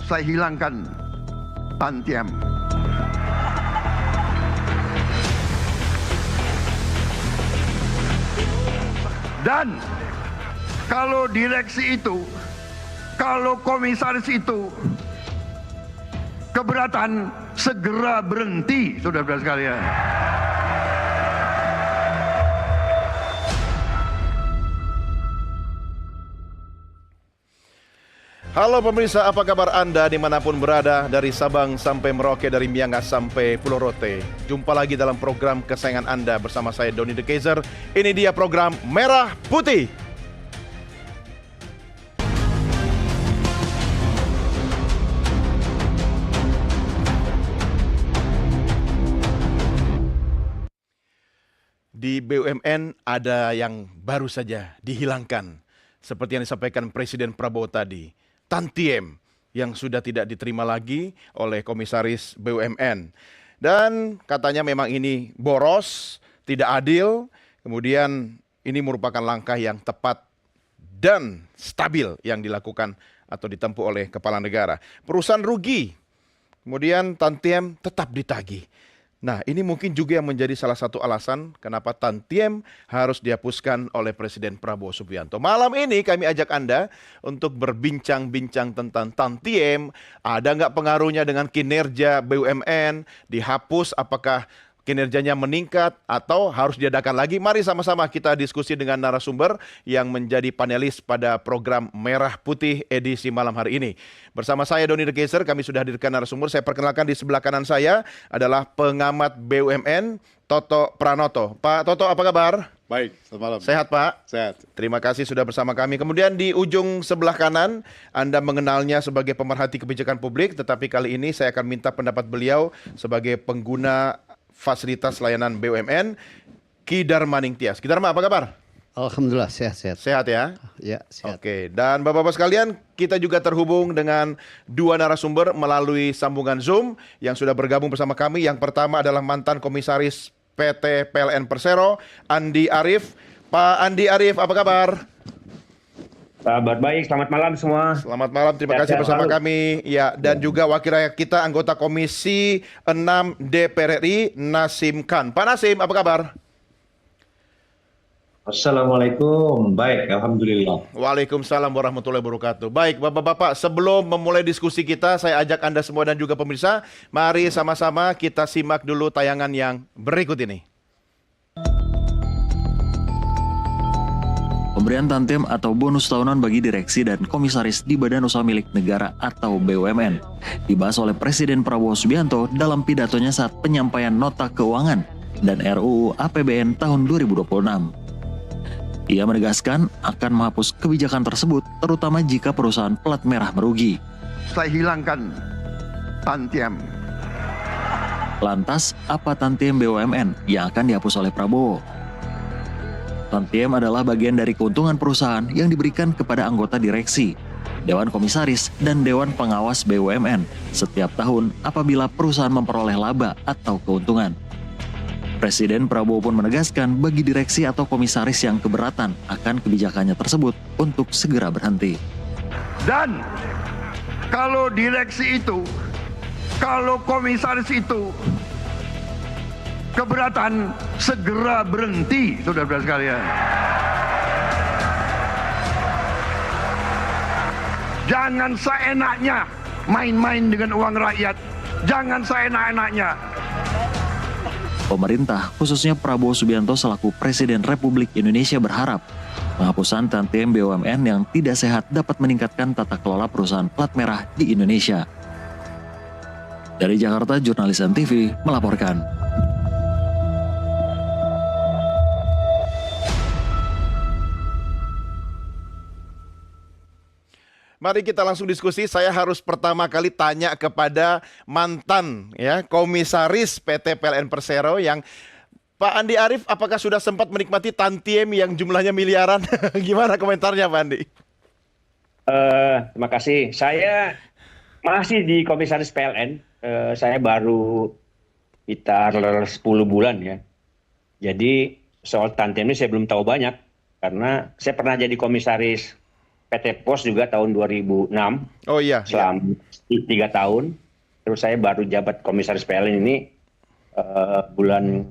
saya hilangkan Tantiem. Dan kalau direksi itu, kalau komisaris itu keberatan, segera berhenti, saudara-saudara sekalian. Halo pemirsa, apa kabar Anda dimanapun berada, dari Sabang sampai Merauke, dari Miangas sampai Pulau Rote. Jumpa lagi dalam program kesayangan Anda bersama saya Doni The Kaiser. Ini dia program Merah Putih. Di BUMN ada yang baru saja dihilangkan, seperti yang disampaikan Presiden Prabowo tadi. Tantiem yang sudah tidak diterima lagi oleh komisaris BUMN. Dan katanya memang ini boros, tidak adil. Kemudian ini merupakan langkah yang tepat dan stabil yang dilakukan atau ditempuh oleh kepala negara. Perusahaan rugi, kemudian tantiem tetap ditagih. Nah, ini mungkin juga yang menjadi salah satu alasan kenapa tantiem harus dihapuskan oleh Presiden Prabowo Subianto. Malam ini kami ajak Anda untuk berbincang-bincang tentang tantiem. Ada nggak pengaruhnya dengan kinerja BUMN? Dihapus, apakah kinerjanya meningkat atau harus diadakan lagi? Mari sama-sama kita diskusi dengan narasumber yang menjadi panelis pada program Merah Putih edisi malam hari ini. Bersama saya Doni The Kaiser, kami sudah hadirkan narasumber. Saya perkenalkan, di sebelah kanan saya adalah pengamat BUMN Toto Pranoto. Pak Toto, apa kabar? Baik, selamat malam. Sehat Pak? Sehat. Terima kasih sudah bersama kami. Kemudian di ujung sebelah kanan, Anda mengenalnya sebagai pemerhati kebijakan publik, tetapi kali ini saya akan minta pendapat beliau sebagai pengguna fasilitas layanan BUMN, Ki Darma Ningtyas. Ki Darma, apa kabar? Alhamdulillah, sehat-sehat. Sehat ya? Ya, sehat. Oke, dan Bapak-Bapak sekalian, kita juga terhubung dengan dua narasumber melalui sambungan Zoom yang sudah bergabung bersama kami. Yang pertama adalah mantan komisaris PT PLN Persero, Andi Arief. Pak Andi Arief, apa kabar? Kabar baik, selamat malam semua. Selamat malam, terima kasih bersama kami. Ya, dan juga wakil rakyat kita, anggota Komisi 6 DPR RI, Nasim Khan. Pak Nasim, apa kabar? Assalamualaikum, baik, alhamdulillah. Waalaikumsalam warahmatullahi wabarakatuh. Baik, Bapak-Bapak, sebelum memulai diskusi kita, saya ajak Anda semua dan juga pemirsa, mari sama-sama kita simak dulu tayangan yang berikut ini. Pemberian tantiem atau bonus tahunan bagi direksi dan komisaris di Badan Usaha Milik Negara atau BUMN dibahas oleh Presiden Prabowo Subianto dalam pidatonya saat penyampaian nota keuangan dan RUU APBN tahun 2026. Ia menegaskan akan menghapus kebijakan tersebut, terutama jika perusahaan plat merah merugi. Saya hilangkan Tantiem. Lantas, apa tantiem BUMN yang akan dihapus oleh Prabowo? Tantiem adalah bagian dari keuntungan perusahaan yang diberikan kepada anggota direksi, Dewan Komisaris, dan Dewan Pengawas BUMN setiap tahun apabila perusahaan memperoleh laba atau keuntungan. Presiden Prabowo pun menegaskan bagi direksi atau komisaris yang keberatan akan kebijakannya tersebut untuk segera berhenti. Dan kalau direksi itu, kalau komisaris itu keberatan, segera berhenti, saudara-saudara sekalian. Jangan seenaknya main-main dengan uang rakyat. Jangan seenak-enaknya. Pemerintah, khususnya Prabowo Subianto selaku Presiden Republik Indonesia, berharap penghapusan tantiem BUMN yang tidak sehat dapat meningkatkan tata kelola perusahaan plat merah di Indonesia. Dari Jakarta, Jurnalis MTV melaporkan. Mari kita langsung diskusi. Saya harus pertama kali tanya kepada mantan komisaris PT PLN Persero yang Pak Andi Arief, apakah sudah sempat menikmati tantiem yang jumlahnya miliaran? Gimana komentarnya Pak Andi? Terima kasih. Saya masih di komisaris PLN. Saya baru sekitar 10 bulan ya. Jadi soal tantiem ini saya belum tahu banyak karena saya pernah jadi komisaris PT Pos juga tahun 2006 Oh iya. selama 3 tahun. Terus saya baru jabat komisaris PLN ini bulan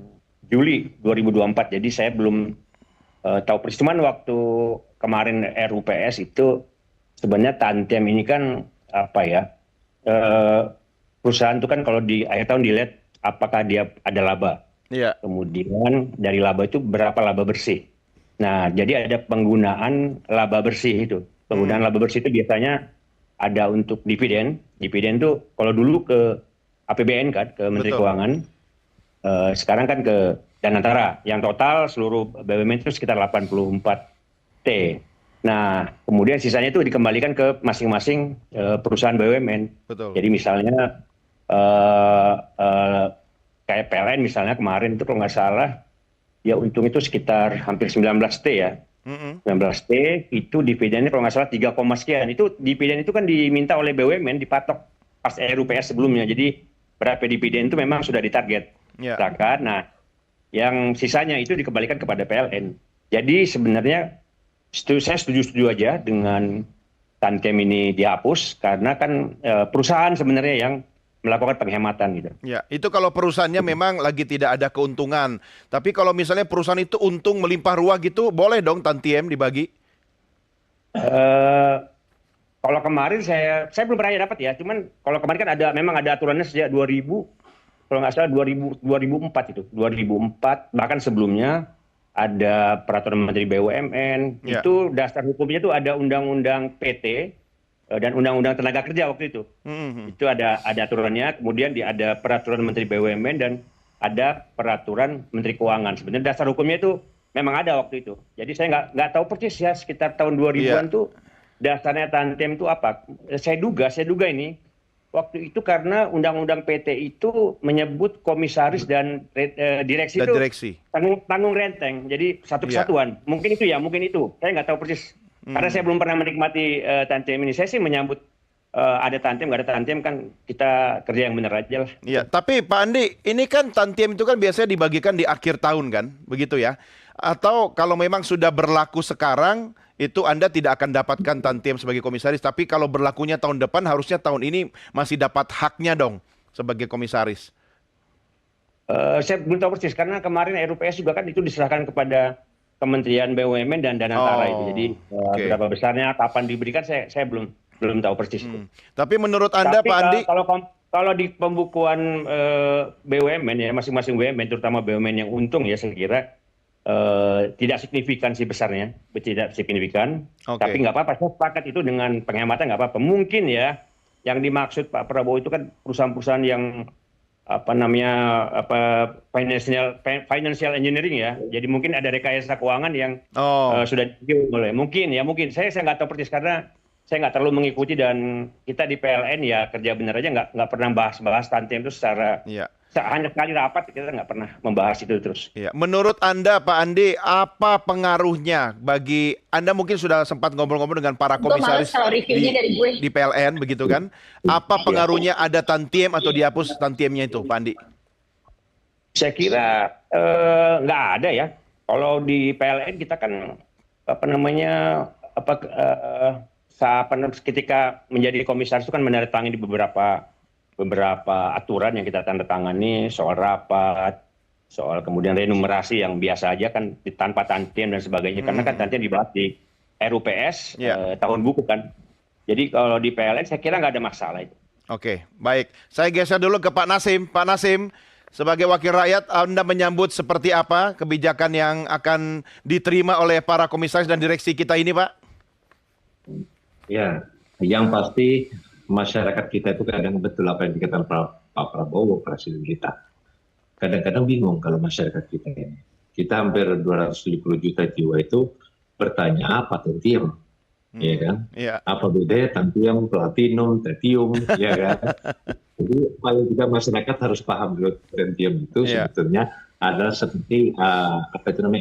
Juli 2024. Jadi saya belum tahu persis. Cuman waktu kemarin RUPS itu sebenarnya Tantiem ini kan apa ya? Perusahaan itu kan kalau di akhir tahun dilihat apakah dia ada laba. Iya. Kemudian dari laba itu berapa laba bersih. Nah, jadi ada penggunaan laba bersih itu. Penggunaan laba bersih itu biasanya ada untuk dividen. Dividen itu kalau dulu ke APBN kan, ke Menteri Betul. Keuangan. Sekarang kan ke Danantara. Yang total seluruh BUMN itu sekitar 84 T. Nah, kemudian sisanya itu dikembalikan ke masing-masing perusahaan BUMN. Betul. Jadi misalnya kayak PLN misalnya kemarin itu kalau nggak salah, ya untung itu sekitar hampir 19 T ya. 19 T itu dividennya kalau nggak salah 3, sekian. Itu dividen itu kan diminta oleh BUMN dipatok pas RUPS sebelumnya. Jadi berapa dividen itu memang sudah ditarget. Ya. Nah, yang sisanya itu dikembalikan kepada PLN. Jadi sebenarnya saya setuju aja dengan Tantiem ini dihapus karena kan perusahaan sebenarnya yang melakukan penghematan gitu. Ya, itu kalau perusahaannya memang lagi tidak ada keuntungan. Tapi kalau misalnya perusahaan itu untung melimpah ruah gitu, boleh dong Tantiem dibagi? Kalau kemarin saya belum pernah dapat ya. Cuman kalau kemarin kan memang ada aturannya sejak 2000, kalau nggak salah 2004 itu. 2004 bahkan sebelumnya ada peraturan Menteri BUMN. Ya. Itu dasar hukumnya itu ada Undang-Undang PT dan Undang-Undang Tenaga Kerja waktu itu. Itu ada aturannya, kemudian ada peraturan Menteri BUMN dan ada peraturan Menteri Keuangan. Sebenarnya dasar hukumnya itu memang ada waktu itu. Jadi saya nggak tahu persis ya sekitar tahun 2000-an tuh dasarnya Tantiem itu apa. Saya duga ini waktu itu karena Undang-Undang PT itu menyebut komisaris dan direksi Dan itu direksi. tanggung renteng. Jadi satu kesatuan. Mungkin itu ya, mungkin itu. Saya nggak tahu persis. Karena saya belum pernah menikmati Tantiem ini. Saya sih menyambut ada Tantiem, nggak ada Tantiem kan kita kerja yang benar aja lah. Iya, tapi Pak Andi, ini kan Tantiem itu kan biasanya dibagikan di akhir tahun kan, begitu ya? Atau kalau memang sudah berlaku sekarang, itu Anda tidak akan dapatkan Tantiem sebagai komisaris, tapi kalau berlakunya tahun depan, harusnya tahun ini masih dapat haknya dong sebagai komisaris. Saya belum tahu persis, karena kemarin RUPS juga kan itu diserahkan kepada Kementerian BUMN dan Danantara itu. Jadi berapa besarnya, kapan diberikan, saya belum tahu persis itu. Tapi menurut Anda, Tapi Pak Andi, kalau di pembukuan BUMN ya, masing-masing BUMN, terutama BUMN yang untung ya, saya kira tidak signifikan sih besarnya, tidak signifikan. Tapi nggak apa-apa, saya sepakat itu dengan penghematan nggak apa-apa. Mungkin ya, yang dimaksud Pak Prabowo itu kan perusahaan-perusahaan yang financial engineering ya. Jadi mungkin ada rekayasa keuangan yang sudah mulai. Mungkin saya nggak tahu persis karena saya nggak terlalu mengikuti dan kita di PLN ya kerja benar aja nggak pernah bahas Tantiem itu secara hanya sekali rapat kita nggak pernah membahas itu terus. Ya. Menurut Anda Pak Andi, apa pengaruhnya bagi Anda mungkin sudah sempat ngobrol-ngobrol dengan para komisaris di PLN begitu kan? Apa pengaruhnya ada Tantiem atau dihapus Tantiemnya itu Pak Andi? Saya kira nggak ada ya. Kalau di PLN kita kan ketika menjadi komisaris itu kan menandatangani di beberapa aturan yang kita tanda tangani soal rapat, soal kemudian renumerasi yang biasa aja kan tanpa Tantiem dan sebagainya. Karena kan Tantiem dibahas di RUPS tahun buku kan. Jadi kalau di PLN saya kira nggak ada masalah itu. Oke, baik. Saya geser dulu ke Pak Nasim. Pak Nasim, sebagai wakil rakyat, Anda menyambut seperti apa kebijakan yang akan diterima oleh para komisaris dan direksi kita ini, Pak? Ya, yang pasti masyarakat kita itu kadang betul apa yang dikatakan Pak Prabowo, Presiden kita. Kadang-kadang bingung kalau masyarakat kita ini. Kita hampir 270 juta jiwa itu bertanya apa Tantiem, ya kan? Ya. Apa bedanya Tantiem, Platinum, Tritium, ya kan? Jadi paling juga masyarakat harus paham dulu Tantiem itu sebetulnya adalah seperti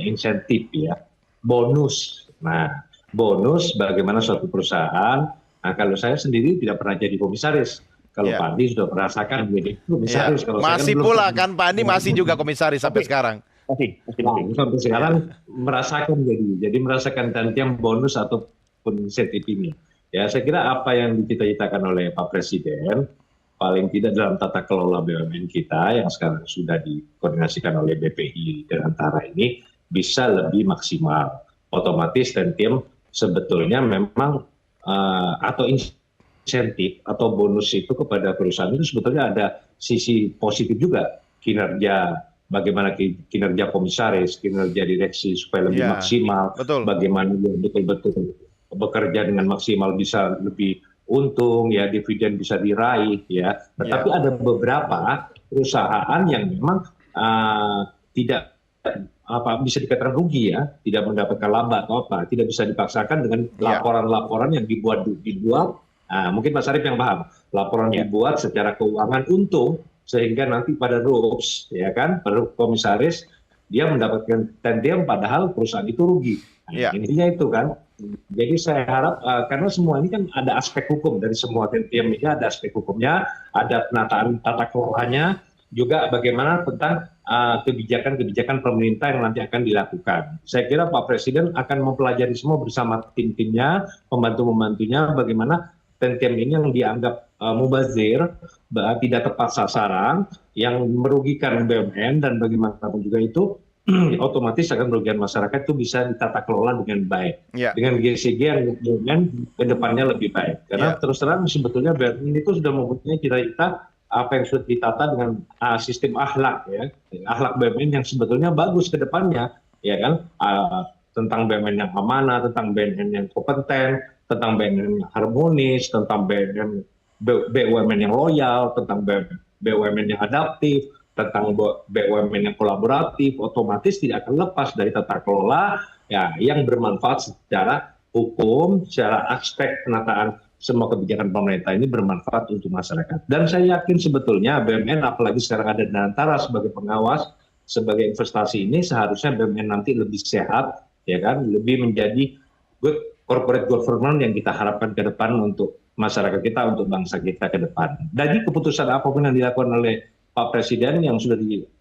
insentif ya, bonus. Nah, bonus bagaimana suatu perusahaan. Nah, kalau saya sendiri tidak pernah jadi komisaris. Kalau Pak Andi sudah merasakan menjadi komisaris. Kalau masih saya pula kan Pak Andi masih juga komisaris sampai sekarang. Sampai sekarang merasakan jadi merasakan Tantiem bonus atau ataupun insentif ini. Ya, saya kira apa yang dicita-citakan oleh Pak Presiden, paling tidak dalam tata kelola BUMN kita yang sekarang sudah dikoordinasikan oleh BPI dan Antara ini bisa lebih maksimal. Otomatis Tentium sebetulnya memang atau insentif atau bonus itu kepada perusahaan itu sebetulnya ada sisi positif juga, kinerja, bagaimana kinerja komisaris, kinerja direksi supaya lebih maksimal, bagaimana dia betul-betul bekerja dengan maksimal bisa lebih untung, ya dividen bisa diraih, ya. Tetapi ada beberapa perusahaan yang memang tidak bisa dikatakan rugi, ya, tidak mendapatkan laba atau apa, tidak bisa dipaksakan dengan laporan-laporan yang dibuat. Mungkin Mas Arief yang paham, laporan dibuat secara keuangan untung sehingga nanti pada RUPS, ya kan, pada komisaris dia mendapatkan Tentium padahal perusahaan itu rugi. Intinya itu kan. Jadi saya harap karena semua ini kan ada aspek hukum dari semua Tentium ini, ada aspek hukumnya, ada penataan tata kelolanya, juga bagaimana tentang kebijakan-kebijakan pemerintah yang nanti akan dilakukan. Saya kira Pak Presiden akan mempelajari semua bersama tim-timnya, pembantu-pembantunya, bagaimana Tentium ini yang dianggap mubazir, tidak tepat sasaran, yang merugikan BUMN dan bagaimanapun juga itu otomatis akan merugikan masyarakat itu bisa ditata kelola dengan baik. Dengan GCG yang BUMN ke depannya lebih baik. Karena terus terang sebetulnya BUMN itu sudah mempunyai cita-cita apa yang sudah ditata dengan sistem akhlak, ya, akhlak BUMN yang sebetulnya bagus ke depannya, ya kan, tentang BUMN yang amanah, tentang BUMN yang kompeten, tentang BUMN yang harmonis, tentang BUMN yang loyal, tentang BUMN yang adaptif, tentang BUMN yang kolaboratif, otomatis tidak akan lepas dari tata kelola, ya, yang bermanfaat secara hukum, secara aspek penataan semua kebijakan pemerintah ini bermanfaat untuk masyarakat. Dan saya yakin sebetulnya BUMN, apalagi sekarang ada Danantara sebagai pengawas, sebagai investasi ini, seharusnya BUMN nanti lebih sehat, ya kan, lebih menjadi good corporate governance yang kita harapkan ke depan untuk masyarakat kita, untuk bangsa kita ke depan. Jadi keputusan apapun yang dilakukan oleh Pak Presiden yang sudah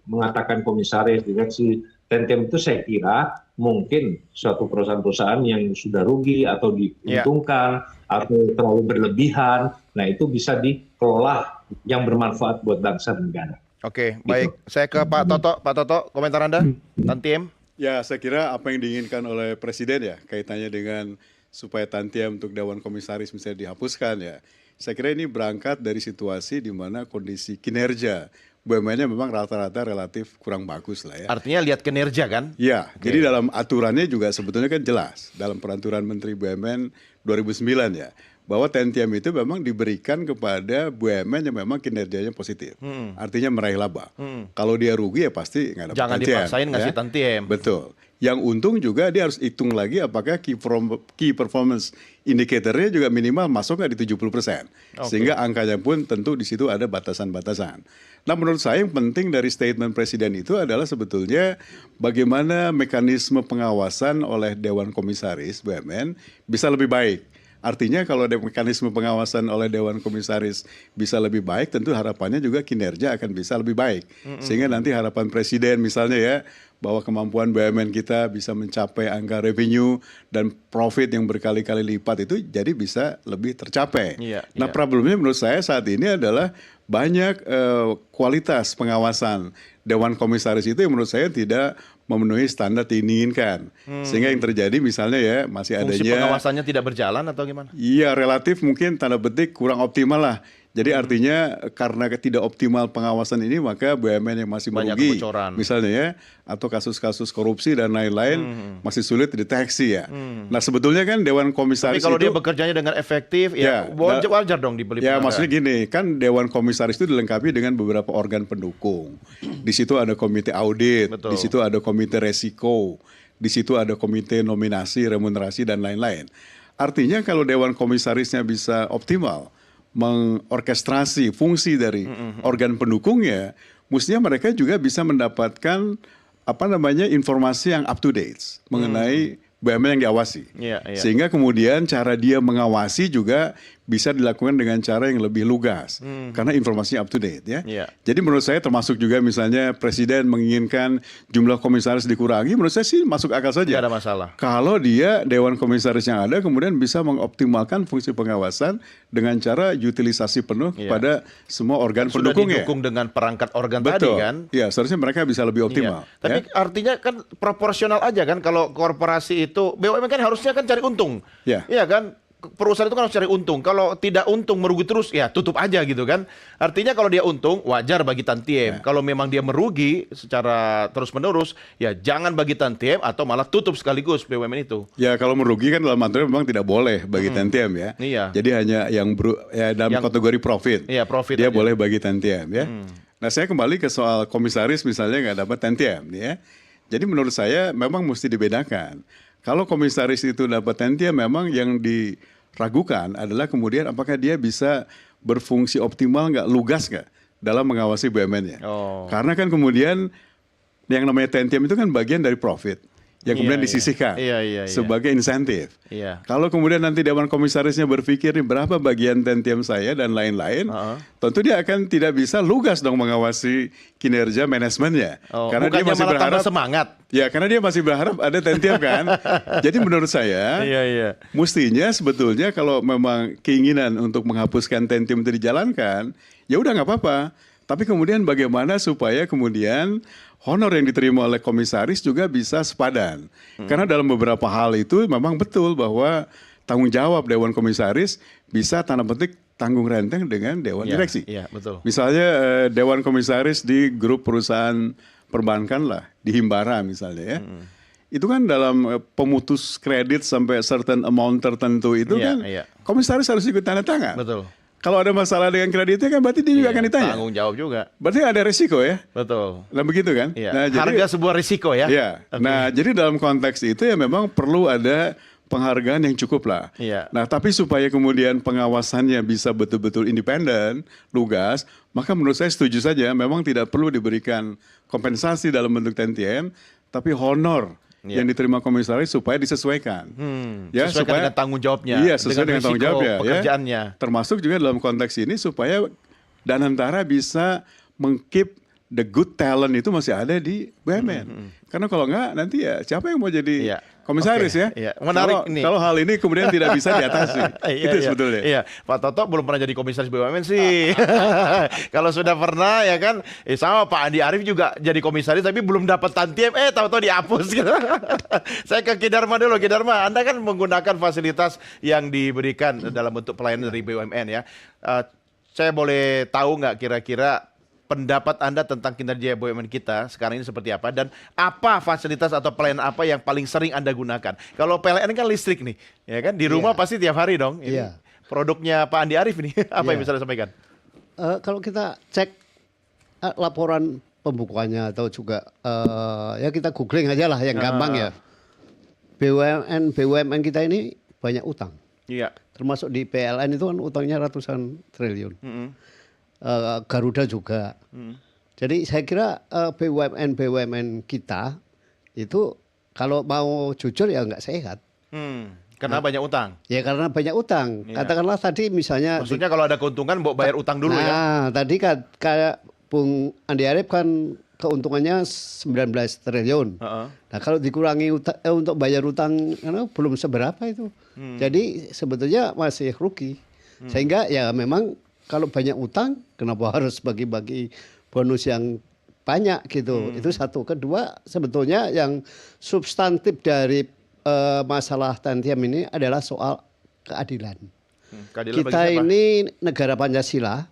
mengatakan komisaris, direksi Tentium itu, saya kira mungkin suatu perusahaan-perusahaan yang sudah rugi atau diuntungkan atau terlalu berlebihan, nah itu bisa dikelola yang bermanfaat buat bangsa dan negara. Oke, baik. Saya ke Pak Toto. Pak Toto, komentar Anda? Tantiem? Ya, saya kira apa yang diinginkan oleh Presiden, ya, kaitannya dengan supaya Tantiem untuk Dewan Komisaris misalnya dihapuskan, ya. Saya kira ini berangkat dari situasi di mana kondisi kinerja BUMN-nya memang rata-rata relatif kurang bagus lah, ya. Artinya lihat kinerja kan? Ya, jadi dalam aturannya juga sebetulnya kan jelas. Dalam peraturan Menteri BUMN 2009, ya, bahwa Tentium itu memang diberikan kepada BUMN yang memang kinerjanya positif. Artinya meraih laba. Kalau dia rugi ya pasti nggak dapat Jangan Tentium, dipaksain ngasih ya. Tantiem. Betul. Yang untung juga dia harus hitung lagi apakah key performance indicatornya juga minimal masuk nggak di 70%. Sehingga angkanya pun tentu di situ ada batasan-batasan. Nah, menurut saya yang penting dari statement Presiden itu adalah sebetulnya bagaimana mekanisme pengawasan oleh Dewan Komisaris BUMN bisa lebih baik. Artinya kalau ada mekanisme pengawasan oleh Dewan Komisaris bisa lebih baik, tentu harapannya juga kinerja akan bisa lebih baik. Sehingga nanti harapan Presiden misalnya, ya, bahwa kemampuan BUMN kita bisa mencapai angka revenue dan profit yang berkali-kali lipat itu jadi bisa lebih tercapai. Nah, problemnya menurut saya saat ini adalah banyak kualitas pengawasan Dewan Komisaris itu yang menurut saya tidak memenuhi standar yang diinginkan. Sehingga yang terjadi misalnya, ya, masih adanya... Fungsi pengawasannya tidak berjalan atau gimana? Iya, relatif mungkin tanda petik kurang optimal lah. Jadi artinya karena tidak optimal pengawasan ini, maka BUMN yang masih merugi, misalnya, ya, atau kasus-kasus korupsi dan lain-lain masih sulit dideteksi, ya. Nah, sebetulnya kan Dewan Komisaris tapi kalau itu, dia bekerjanya dengan efektif, ya wajar dong dibeli. Ya, maksudnya gini, kan Dewan Komisaris itu dilengkapi dengan beberapa organ pendukung. Di situ ada komite audit, di situ ada komite resiko, di situ ada komite nominasi, remunerasi, dan lain-lain. Artinya kalau Dewan Komisarisnya bisa optimal mengorkestrasi fungsi dari organ pendukungnya, mestinya mereka juga bisa mendapatkan informasi yang up to date mengenai BUMN yang diawasi. Sehingga kemudian cara dia mengawasi juga bisa dilakukan dengan cara yang lebih lugas karena informasinya up to date ya. Iya. Jadi menurut saya termasuk juga misalnya presiden menginginkan jumlah komisaris dikurangi, menurut saya sih masuk akal saja. Nggak ada masalah. Kalau dia dewan komisaris yang ada kemudian bisa mengoptimalkan fungsi pengawasan dengan cara utilisasi penuh kepada semua organ Sudah pendukungnya. didukung dengan perangkat organ Betul. tadi kan. Ya, seharusnya mereka bisa lebih optimal. Iya. Tapi ya. artinya kan proporsional aja kan kalau korporasi itu BUMN kan harusnya kan cari untung. Ya. Iya kan? Perusahaan itu kan harus cari untung. Kalau tidak untung merugi terus ya tutup aja gitu kan. Artinya kalau dia untung wajar bagi tantiem. Kalau memang dia merugi secara terus-menerus ya jangan bagi tantiem atau malah tutup sekaligus BUMN itu. Ya kalau merugi kan dalam aturan memang tidak boleh bagi tantiem ya. Iya. Jadi hanya yang dalam kategori profit. Iya, profit dia aja. boleh bagi tantiem ya. Nah saya kembali ke soal komisaris misalnya nggak dapat tantiem ya. Jadi menurut saya memang mesti dibedakan. Kalau komisaris itu dapat tantiem memang yang diragukan adalah kemudian apakah dia bisa berfungsi optimal nggak, lugas nggak dalam mengawasi BUMN-nya. Oh. Karena kan kemudian yang namanya tantiem itu kan bagian dari profit yang kemudian Iya, iya. disisihkan Iya. sebagai insentif. Iya. Kalau kemudian nanti dewan komisarisnya berpikir nih berapa bagian tantiem saya dan lain-lain, tentu dia akan tidak bisa lugas dong mengawasi kinerja manajemennya. Oh, Karena dia bukannya masih malah tambah berharap semangat. Ya, karena dia masih berharap ada tantiem kan. Jadi menurut saya, Iya. mestinya sebetulnya kalau memang keinginan untuk menghapuskan tantiem itu dijalankan, ya udah nggak apa-apa. Tapi kemudian bagaimana supaya kemudian honor yang diterima oleh komisaris juga bisa sepadan. Karena dalam beberapa hal itu memang betul bahwa tanggung jawab dewan komisaris bisa tanda petik tanggung renteng dengan dewan Iya, direksi. iya, betul. Misalnya dewan komisaris di grup perusahaan perbankan lah, di Himbara misalnya ya. Itu kan dalam pemutus kredit sampai certain amount tertentu itu Iya, kan iya. komisaris harus ikut tanda tangan. Betul. Kalau ada masalah dengan kreditnya kan berarti dia juga Iya, akan ditanya. tanggung jawab juga. Berarti ada resiko ya. Betul. Nah begitu kan. Iya. Nah, Harga sebuah risiko ya. Iya. Oke. Nah jadi dalam konteks itu ya memang perlu ada penghargaan yang cukup lah. Iya. Nah tapi supaya kemudian pengawasannya bisa betul-betul independen, lugas, maka menurut saya setuju saja memang tidak perlu diberikan kompensasi dalam bentuk tantiem, tapi honor Iya. yang diterima komisaris supaya disesuaikan. Sesuaikan dengan tanggung jawabnya. Iya, sesuai dengan tanggung risiko jawabnya. pekerjaannya. Ya. Termasuk juga dalam konteks ini supaya Danantara bisa meng-keep the good talent itu masih ada di BUMN. Karena kalau enggak nanti ya siapa yang mau jadi Iya. komisaris Oke, ya? iya. Menarik nih. Kalau hal ini kemudian tidak bisa diatasi. Itu Iya. sebetulnya. Iya, Pak Toto belum pernah jadi komisaris BUMN sih. Kalau sudah pernah ya kan, sama Pak Andi Arief juga jadi komisaris tapi belum dapat tantiem, tahu-tahu dihapus gitu. Saya ke Ki Dharma dulu. Ki Dharma, Anda kan menggunakan fasilitas yang diberikan dalam bentuk pelayanan dari BUMN ya. Saya boleh tahu nggak kira-kira pendapat Anda tentang kinerja BUMN kita sekarang ini seperti apa dan apa fasilitas atau pelayanan apa yang paling sering Anda gunakan? Kalau PLN kan listrik nih, ya kan di rumah pasti tiap hari dong. Ini Iya. produknya Pak Andi Arief ini apa yang Iya. bisa disampaikan? Kalau kita cek laporan pembukuannya atau juga ya kita googling aja lah yang gampang ya. BUMN kita ini banyak utang. Iya. Termasuk di PLN itu kan utangnya ratusan triliun. Garuda juga. Jadi saya kira BUMN kita itu kalau mau jujur ya nggak sehat. Karena banyak utang. Ya karena banyak utang. Iya. Katakanlah tadi misalnya Maksudnya kalau ada keuntungan mau bayar utang dulu ya. Nah, tadi kan kayak Bung Andi Arief kan keuntungannya 19 triliun. Heeh. Nah, kalau dikurangi untuk bayar utang karena belum seberapa itu. Jadi sebetulnya masih rugi. Sehingga ya memang kalau banyak utang kenapa harus bagi-bagi bonus yang banyak gitu. Itu satu. Kedua, sebetulnya yang substantif dari masalah tantiem ini adalah soal keadilan. Keadilan bagi Kita siapa? ini negara Pancasila,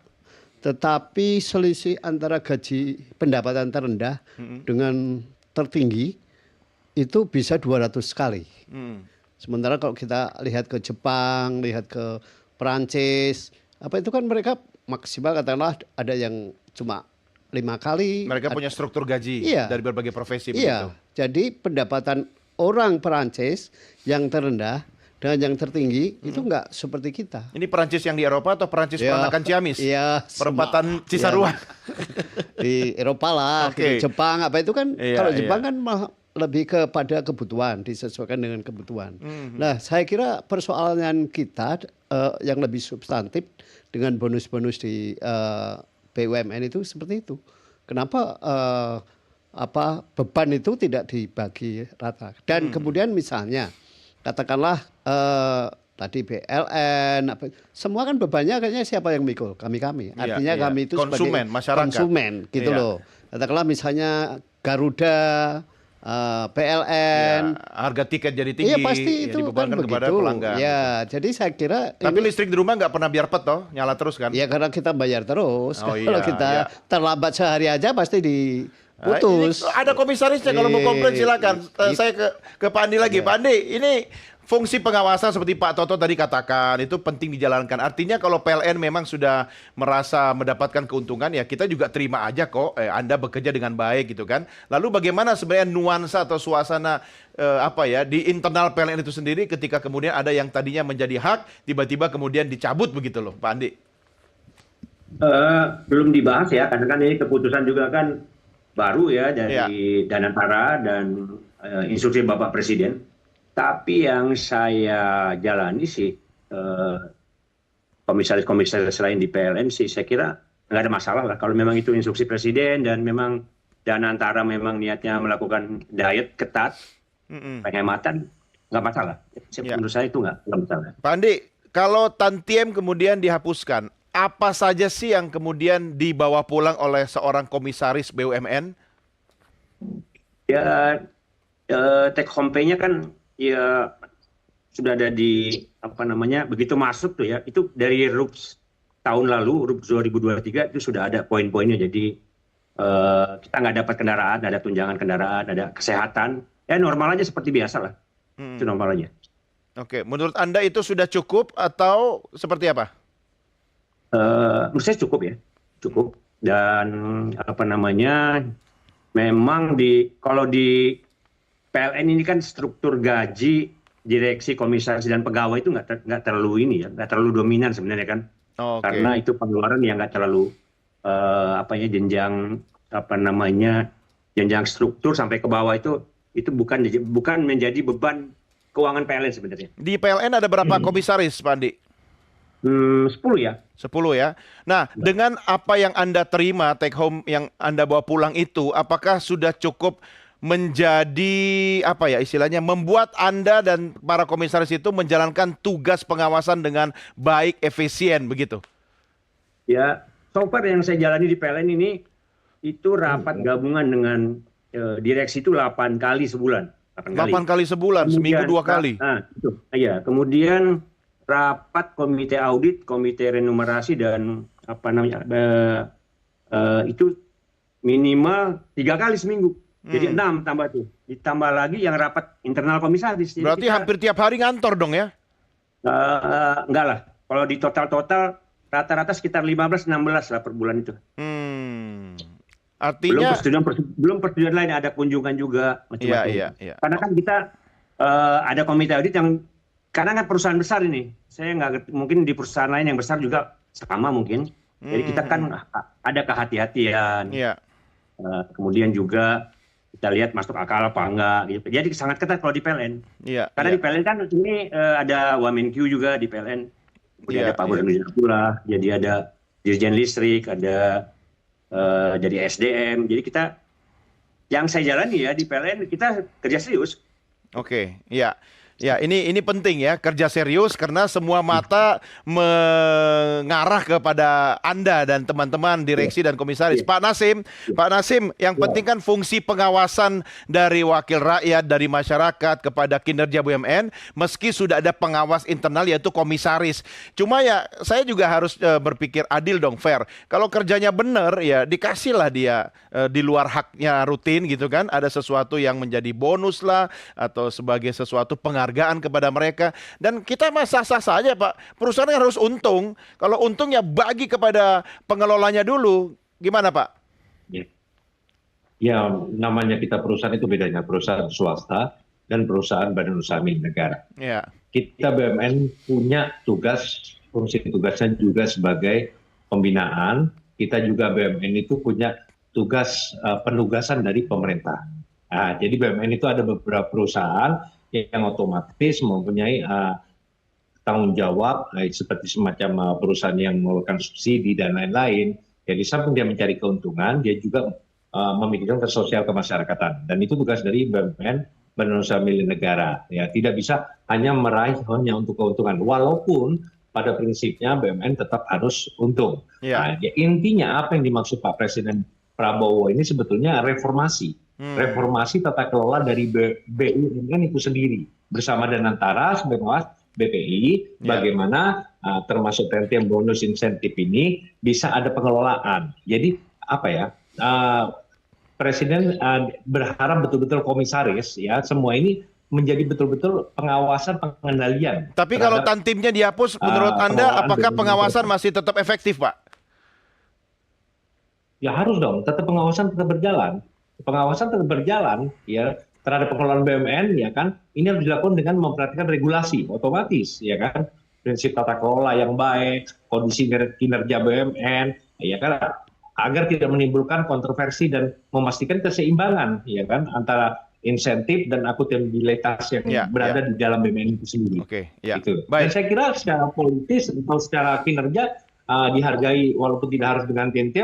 tetapi selisih antara gaji pendapatan terendah dengan tertinggi itu bisa 200 kali. Sementara kalau kita lihat ke Jepang, lihat ke Perancis, apa itu kan mereka maksimal katakanlah ada yang cuma 5 kali. Mereka punya struktur gaji Iya. dari berbagai profesi Iya, begitu. jadi pendapatan orang Perancis yang terendah dengan yang tertinggi itu enggak seperti kita. Ini Perancis yang di Eropa atau Perancis Ya, peranakan Ciamis? iya, Perempatan semua. Cisarua. Di Eropa lah, Oke. di Jepang apa itu kan Iya, kalau iya. Jepang kan lebih kepada kebutuhan, disesuaikan dengan kebutuhan. Nah, saya kira persoalan kita yang lebih substantif dengan bonus-bonus di BUMN itu seperti itu. Kenapa beban itu tidak dibagi rata? Dan kemudian misalnya katakanlah tadi BLN, semua kan bebannya kayaknya siapa yang mikul? Kami-kami. Artinya kami itu konsumen, sebagai masyarakat. Konsumen gitu loh. Katakanlah misalnya Garuda, PLN. Ya, harga tiket jadi tinggi. Iya pasti itu dibebankan kan kepada begitu. pelanggan. Ya, jadi saya kira. Tapi listrik di rumah nggak pernah biar pet toh, nyala terus kan? Ya karena kita bayar terus. Oh, Kalau iya, kita iya. terlambat sehari aja pasti diputus. Ini ada komisarisnya kalau mau komplain silakan. Saya ke Pak Andi lagi. Pak Andi, ini fungsi pengawasan seperti Pak Toto tadi katakan itu penting dijalankan. Artinya kalau PLN memang sudah merasa mendapatkan keuntungan ya kita juga terima aja kok. Anda bekerja dengan baik gitu kan. Lalu bagaimana sebenarnya nuansa atau suasana di internal PLN itu sendiri ketika kemudian ada yang tadinya menjadi hak tiba-tiba kemudian dicabut begitu loh, Pak Andi? Belum dibahas ya karena kan ini keputusan juga kan baru ya dari Danantara dan instruksi Bapak Presiden. Tapi yang saya jalani sih komisaris-komisaris lain di PLN sih saya kira nggak ada masalah lah kalau memang itu instruksi Presiden dan memang Danantara memang niatnya melakukan diet ketat penghematan nggak masalah. Menurut saya itu nggak masalah. Pak Andi, kalau tantiem kemudian dihapuskan, apa saja sih yang kemudian dibawa pulang oleh seorang komisaris BUMN? Ya take home pay-nya kan ya sudah ada di begitu masuk tuh ya itu dari RUPS tahun lalu RUPS 2023 itu sudah ada poin-poinnya jadi kita nggak dapat kendaraan, ada tunjangan kendaraan, ada kesehatan ya normal aja seperti biasa lah itu normal aja. Oke, menurut Anda itu sudah cukup atau seperti apa? Menurut saya cukup ya cukup dan memang kalau di PLN ini kan struktur gaji direksi komisaris dan pegawai itu nggak terlalu nggak terlalu dominan sebenarnya kan karena itu pengeluaran yang nggak terlalu jenjang struktur sampai ke bawah itu bukan menjadi beban keuangan PLN sebenarnya. Di PLN ada berapa komisaris, Pak Andi? 10 ya. 10 ya. Nah, dengan apa yang Anda terima take home yang Anda bawa pulang itu, apakah sudah cukup menjadi istilahnya membuat Anda dan para komisaris itu menjalankan tugas pengawasan dengan baik, efisien begitu? Ya, so far yang saya jalani di PLN ini itu rapat gabungan dengan direksi itu 8 kali sebulan. 8 kali sebulan, kemudian, seminggu 2 kali. Iya, kemudian rapat komite audit, komite renumerasi dan itu minimal 3 kali seminggu. Jadi 6 tambah tuh. Ditambah lagi yang rapat internal komisaris. Jadi berarti hampir tiap hari ngantor dong ya? Enggak lah. Kalau di total rata-rata sekitar 15-16 lah per bulan itu. Artinya belum persetujuan lain, ada kunjungan juga macam-macam. Iya. Karena kan kita ada komite audit yang karena kan perusahaan besar ini. Saya nggak mungkin di perusahaan lain yang besar juga sama mungkin. Jadi kita kan ada kehati-hatian. Iya. Kemudian juga kita lihat masuk akal apa enggak gitu. Jadi sangat ketat kalau di PLN. Iya. Karena di PLN kan ini ada Wamenkyu juga di PLN. Kemudian ada Pak Burhanuddin Abdullah, jadi ada Dirjen Listrik, ada dari SDM. Jadi kita yang saya jalani ya di PLN kita kerja serius. Oke, iya. Ya, ini penting ya, kerja serius karena semua mata mengarah kepada Anda dan teman-teman direksi dan komisaris. Pak Nasim, yang penting kan fungsi pengawasan dari wakil rakyat, dari masyarakat kepada kinerja BUMN, meski sudah ada pengawas internal yaitu komisaris. Cuma ya, saya juga harus berpikir adil dong, fair. Kalau kerjanya benar, ya dikasihlah dia di luar haknya rutin gitu kan, ada sesuatu yang menjadi bonus lah, atau sebagai sesuatu penghargaan kepada mereka, dan kita sah-sah saja Pak. Perusahaan harus untung. Kalau untung ya bagi kepada pengelolanya dulu. Gimana Pak? Ya, namanya kita perusahaan itu bedanya perusahaan swasta dan perusahaan badan usaha milik negara. Ya. Kita BUMN punya tugas, fungsi tugasnya juga sebagai pembinaan. Kita juga BUMN itu punya tugas penugasan dari pemerintah. Nah, jadi BUMN itu ada beberapa perusahaan yang otomatis mempunyai tanggung jawab seperti semacam perusahaan yang mengeluarkan subsidi dan lain-lain. Jadi samping dia mencari keuntungan, dia juga memikirkan ke sosial kemasyarakatan. Dan itu tugas dari BUMN, badan usaha milik negara. Ya, tidak bisa hanya meraih hanya untuk keuntungan. Walaupun pada prinsipnya BUMN tetap harus untung. Nah, ya, intinya apa yang dimaksud Pak Presiden Prabowo ini sebetulnya reformasi. Reformasi tata kelola dari BUMN itu sendiri. Bersama dengan antara sebenarnya BPI, bagaimana termasuk TNT bonus insentif ini bisa ada pengelolaan. Jadi apa ya, Presiden berharap betul-betul komisaris ya semua ini menjadi betul-betul pengawasan pengendalian. Tapi kalau Tantimnya dihapus, menurut Anda apakah pengawasan masih tetap efektif, Pak? Ya harus dong, tetap pengawasan tetap berjalan. Pengawasan tetap berjalan ya terhadap pengelolaan BUMN ya kan. Ini harus dilakukan dengan memperhatikan regulasi otomatis ya kan. Prinsip tata kelola yang baik, kondisi kinerja BUMN ya kan, agar tidak menimbulkan kontroversi dan memastikan keseimbangan ya kan antara insentif dan akuntabilitas yang berada di dalam BUMN itu sendiri. Gitu. Dan saya kira secara politis atau secara kinerja dihargai walaupun tidak harus dengan TNT,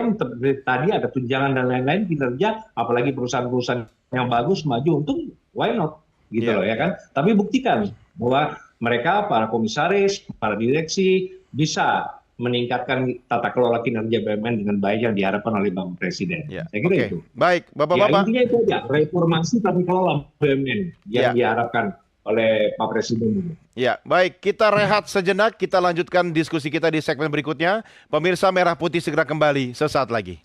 tadi ada tunjangan dan lain-lain kinerja, apalagi perusahaan-perusahaan yang bagus maju untung, why not gitu loh ya kan. Tapi buktikan bahwa mereka para komisaris, para direksi bisa meningkatkan tata kelola kinerja BUMN dengan baik yang diharapkan oleh Bapak Presiden. Saya kira itu. Baik, Bapak-bapak. Ya, intinya itu aja, reformasi tata kelola BUMN yang diharapkan oleh Pak Presiden. Ya, baik. Kita rehat sejenak. Kita lanjutkan diskusi kita di segmen berikutnya. Pemirsa Merah Putih segera kembali sesaat lagi.